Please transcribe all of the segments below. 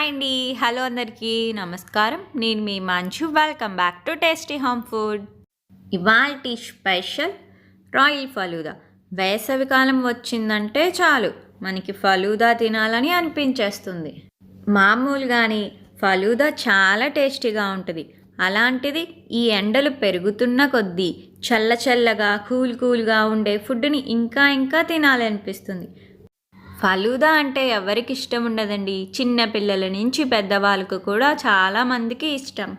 Hi అండి, hello అందరికీ నమస్కారం. నేను మీ మంచు. Welcome back to tasty home food. ఇవాల్టి స్పెషల్ రాయల్ ఫలూదా. వేసవికాలం వచ్చిందంటే చాలు మనకి ఫలూదా తినాలని అనిపించేస్తుంది. మామూలుగాని ఫలూదా చాలా టేస్టీగా ఉంటుంది. అలాంటిది ఈ ఎండలు పెరుగుతున్న కొద్దీ చల్లగా కూల్గా ఉండే ఫుడ్ని ఇంకా తినాలనిపిస్తుంది. ఫలూదా అంటే ఎవరికి ఇష్టం ఉండదండి. చిన్న పిల్లల నుంచి పెద్దవాళ్ళకు కూడా చాలామందికి ఇష్టం.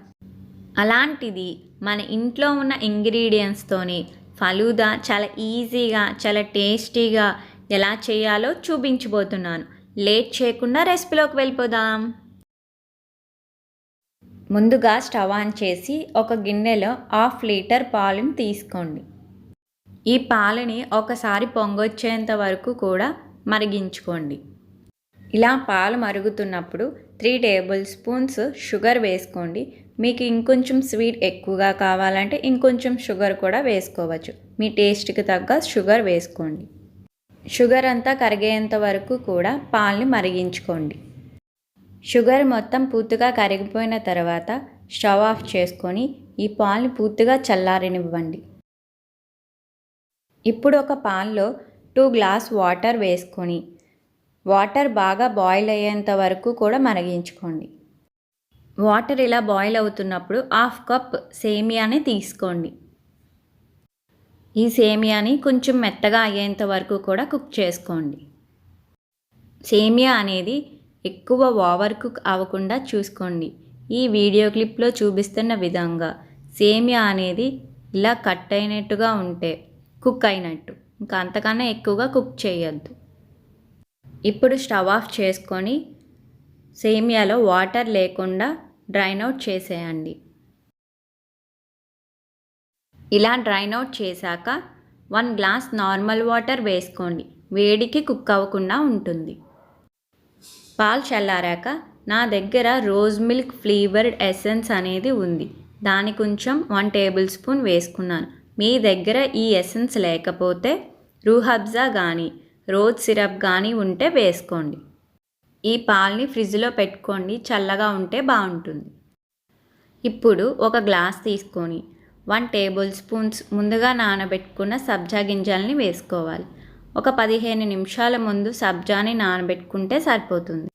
అలాంటిది మన ఇంట్లో ఉన్న ఇంగ్రీడియంట్స్తోని ఫలూదా చాలా ఈజీగా చాలా టేస్టీగా ఎలా చేయాలో చూపించబోతున్నాను. లేట్ చేయకుండా రెసిపీలోకి వెళ్ళిపోదాం. ముందుగా స్టవ్ ఆన్ చేసి ఒక గిన్నెలో 1/2 లీటర్ పాలను తీసుకోండి. ఈ పాలని ఒకసారి పొంగొచ్చేంత వరకు కూడా మరిగించుకోండి. ఇలా పాలు మరుగుతున్నప్పుడు 3 టేబుల్ స్పూన్స్ షుగర్ వేసుకోండి. మీకు ఇంకొంచెం స్వీట్ ఎక్కువగా కావాలంటే ఇంకొంచెం షుగర్ కూడా వేసుకోవచ్చు. మీ టేస్ట్కి తగ్గ షుగర్ వేసుకోండి. షుగర్ అంతా కరిగేంత వరకు కూడా పాలని మరిగించుకోండి. షుగర్ మొత్తం పూర్తిగా కరిగిపోయిన తర్వాత స్టవ్ ఆఫ్ చేసుకొని ఈ పాలని పూర్తిగా చల్లారనివ్వండి. ఇప్పుడు ఒక పాన్లో 2 గ్లాస్ వాటర్ వేసుకొని వాటర్ బాగా బాయిల్ అయ్యేంత వరకు కూడా మరిగించుకోండి. వాటర్ ఇలా బాయిల్ అవుతున్నప్పుడు 1/2 కప్ సేమియాని తీసుకోండి. ఈ సేమియాని కొంచెం మెత్తగా అయ్యేంత వరకు కూడా కుక్ చేసుకోండి. సేమియా అనేది ఎక్కువ ఓవర్ కుక్ అవ్వకుండా చూసుకోండి. ఈ వీడియో క్లిప్లో చూపిస్తున్న విధంగా సేమియా అనేది ఇలా కట్ అయినట్టుగా ఉంటే కుక్ అయినట్టు. ఇంకా అంతకన్నా ఎక్కువగా కుక్ చేయొద్దు. ఇప్పుడు స్టవ్ ఆఫ్ చేసుకొని సేమియాలో వాటర్ లేకుండా డ్రైన్ అవుట్ చేసేయండి. ఇలా డ్రైన్ అవుట్ చేశాక 1 గ్లాస్ నార్మల్ వాటర్ వేసుకోండి. వేడికి కుక్ అవ్వకుండా ఉంటుంది. పాలు చల్లారాక నా దగ్గర రోజ్ మిల్క్ ఫ్లేవర్డ్ ఎసెన్స్ అనేది ఉంది. దాని కొంచెం 1 టేబుల్ స్పూన్ వేసుకున్నాను. మీ దగ్గర ఈ ఎసెన్స్ లేకపోతే రూహబ్జా కానీ రోజ్ సిరప్ కానీ ఉంటే వేసుకోండి. ఈ పాలని ఫ్రిడ్జ్లో పెట్టుకోండి, చల్లగా ఉంటే బాగుంటుంది. ఇప్పుడు ఒక గ్లాస్ తీసుకొని 1 టేబుల్ స్పూన్స్ ముందుగా నానబెట్టుకున్న సబ్జా గింజల్ని వేసుకోవాలి. ఒక 15 నిమిషాల ముందు సబ్జాని నానబెట్టుకుంటే సరిపోతుంది.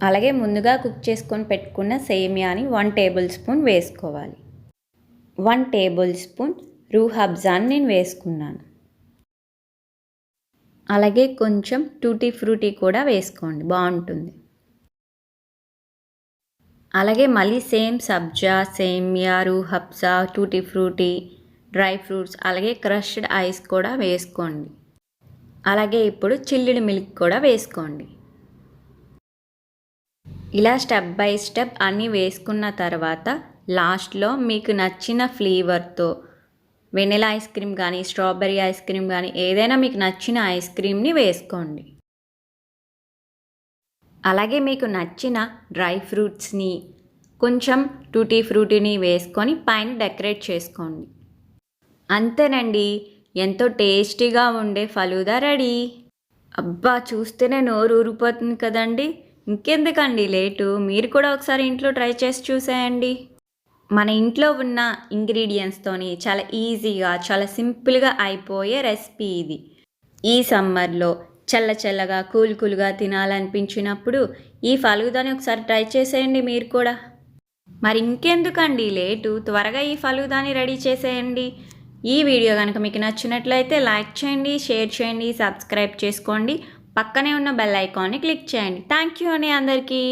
అలాగే ముందుగా కుక్ చేసుకొని పెట్టుకున్న సేమియాని 1 టేబుల్ స్పూన్ వేసుకోవాలి. 1 టేబుల్ స్పూన్ రూహబ్జాని నేను వేసుకున్నాను. అలాగే కొంచెం టూటీ ఫ్రూటీ కూడా వేసుకోండి, బాగుంటుంది. అలాగే మళ్ళీ సేమ్ సబ్జా, సేమియా, రూహబ్జా, టూటీ ఫ్రూటీ, డ్రై ఫ్రూట్స్ అలాగే క్రష్డ్ ఐస్ కూడా వేసుకోండి. అలాగే ఇప్పుడు చిల్లుడ్ మిల్క్ కూడా వేసుకోండి. ఇలా స్టెప్ బై స్టెప్ అన్నీ వేసుకున్న తర్వాత లాస్ట్లో మీకు నచ్చిన ఫ్లేవర్తో వెనిలా ఐస్ క్రీమ్ కానీ స్ట్రాబెర్రీ ఐస్ క్రీమ్ కానీ ఏదైనా మీకు నచ్చిన ఐస్ క్రీమ్ని వేసుకోండి. అలాగే మీకు నచ్చిన డ్రై ఫ్రూట్స్ని కొంచెం టూటీ ఫ్రూటీని వేసుకొని పైన డెకరేట్ చేసుకోండి. అంతేనండి, ఎంతో టేస్టీగా ఉండే ఫలూదా రెడీ. అబ్బా, చూస్తేనే నోరు ఊరిపోతుంది కదండి. ఇంకెందుకండి లేటు, మీరు కూడా ఒకసారి ఇంట్లో ట్రై చేసి చూసేయండి. మన ఇంట్లో ఉన్న ఇంగ్రీడియంట్స్తోని చాలా ఈజీగా చాలా సింపుల్గా అయిపోయే రెసిపీ ఇది. ఈ సమ్మర్లో చల్లగా కూల్గా తినాలనిపించినప్పుడు ఈ ఫలూదాని ఒకసారి ట్రై చేసేయండి మీరు కూడా. మరి ఇంకెందుకండి లేటు, త్వరగా ఈ ఫలూదాని రెడీ చేసేయండి. ఈ వీడియో కనుక మీకు నచ్చినట్లయితే లైక్ చేయండి, షేర్ చేయండి, సబ్స్క్రైబ్ చేసుకోండి. పక్కనే ఉన్న బెల్ ఐకాన్ని క్లిక్ చేయండి. థ్యాంక్ యూ అండి అందరికీ.